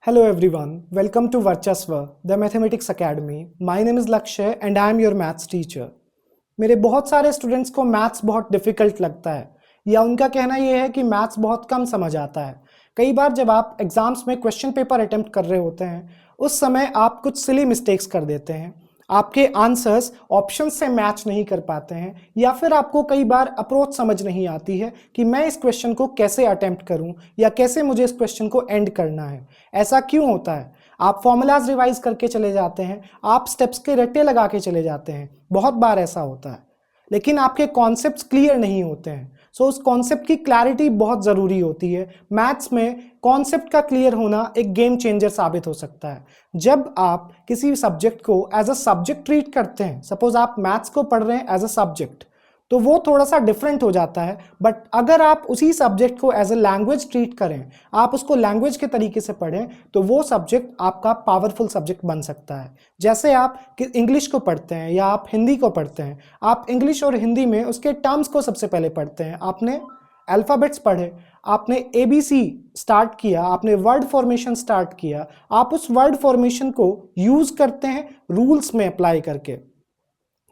Hello everyone, welcome to Varchasva, the Mathematics Academy. My name is Lakshay and I am your maths teacher. मेरे बहुत सारे students को maths बहुत difficult लगता है या उनका कहना यह है कि मैथ्स बहुत कम समझ आता है। कई बार जब आप एग्ज़ाम्स में क्वेश्चन पेपर अटेम्प्ट कर रहे होते हैं उस समय आप कुछ सिली मिस्टेक्स कर देते हैं, आपके आंसर्स ऑप्शन से मैच नहीं कर पाते हैं या फिर आपको कई बार अप्रोच समझ नहीं आती है कि मैं इस क्वेश्चन को कैसे अटेम्प्ट करूं या कैसे मुझे इस क्वेश्चन को एंड करना है। ऐसा क्यों होता है? आप फॉर्मूलाज रिवाइज करके चले जाते हैं, आप स्टेप्स के रट्टे लगा के चले जाते हैं, बहुत बार ऐसा होता है, लेकिन आपके कॉन्सेप्ट्स क्लियर नहीं होते हैं। सो उस कॉन्सेप्ट की क्लैरिटी बहुत ज़रूरी होती है। मैथ्स में कॉन्सेप्ट का क्लियर होना एक गेम चेंजर साबित हो सकता है। जब आप किसी सब्जेक्ट को एज अ सब्जेक्ट ट्रीट करते हैं, सपोज आप मैथ्स को पढ़ रहे हैं एज अ सब्जेक्ट, तो वो थोड़ा सा डिफरेंट हो जाता है। बट अगर आप उसी सब्जेक्ट को एज अ लैंग्वेज ट्रीट करें, आप उसको लैंग्वेज के तरीके से पढ़ें, तो वो सब्जेक्ट आपका पावरफुल सब्जेक्ट बन सकता है। जैसे आप इंग्लिश को पढ़ते हैं या आप हिंदी को पढ़ते हैं, आप इंग्लिश और हिंदी में उसके टर्म्स को सबसे पहले पढ़ते हैं। आपने अल्फ़ाबेट्स पढ़े, आपने ABC स्टार्ट किया, आपने वर्ड फॉर्मेशन स्टार्ट किया, आप उस वर्ड फॉर्मेशन को यूज़ करते हैं रूल्स में अप्लाई करके।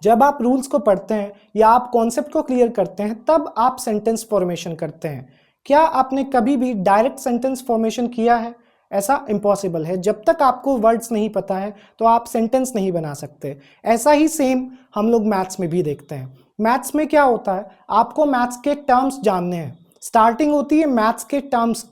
जब आप रूल्स को पढ़ते हैं या आप कॉन्सेप्ट को क्लियर करते हैं तब आप सेंटेंस फॉर्मेशन करते हैं। क्या आपने कभी भी डायरेक्ट सेंटेंस फॉर्मेशन किया है? ऐसा इम्पॉसिबल है। जब तक आपको वर्ड्स नहीं पता है तो आप सेंटेंस नहीं बना सकते। ऐसा ही सेम हम लोग मैथ्स में भी देखते हैं। मैथ्स में क्या होता है, आपको मैथ्स के टर्म्स जानने हैं। स्टार्टिंग होती है मैथ्स के टर्म्स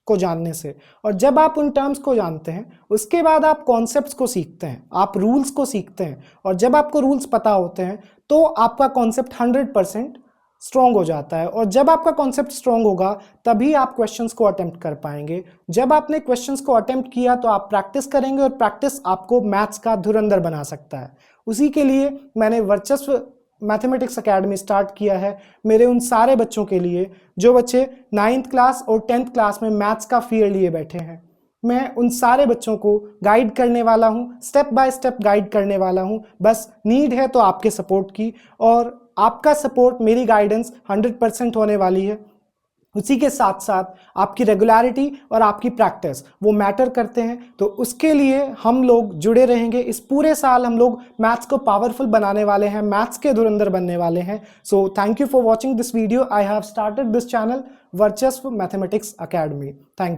को जानने से, और जब आप उन टर्म्स को जानते हैं उसके बाद आप कॉन्सेप्ट्स को सीखते हैं, आप रूल्स को सीखते हैं, और जब आपको रूल्स पता होते हैं तो आपका कॉन्सेप्ट 100% स्ट्रॉन्ग हो जाता है। और जब आपका कॉन्सेप्ट स्ट्रॉन्ग होगा तभी आप क्वेश्चंस को अटेम्प्ट कर पाएंगे। जब आपने क्वेश्चंस को अटेम्प्ट किया तो आप प्रैक्टिस करेंगे और प्रैक्टिस आपको मैथ्स का धुरंधर बना सकता है। उसी के लिए मैंने वर्चस्व मैथमेटिक्स अकेडमी स्टार्ट किया है, मेरे उन सारे बच्चों के लिए जो बच्चे 9th क्लास और 10th क्लास में मैथ्स का फियर लिए बैठे हैं। मैं उन सारे बच्चों को गाइड करने वाला हूँ, स्टेप बाय स्टेप गाइड करने वाला हूँ। बस नीड है तो आपके सपोर्ट की, और आपका सपोर्ट मेरी गाइडेंस 100% होने वाली है। उसी के साथ साथ आपकी रेगुलरिटी और आपकी प्रैक्टिस वो मैटर करते हैं, तो उसके लिए हम लोग जुड़े रहेंगे। इस पूरे साल हम लोग मैथ्स को पावरफुल बनाने वाले हैं, मैथ्स के धुरंधर बनने वाले हैं। So thank you for watching this video. I have started this channel वर्चस्व मैथमेटिक्स अकेडमी। Thank you.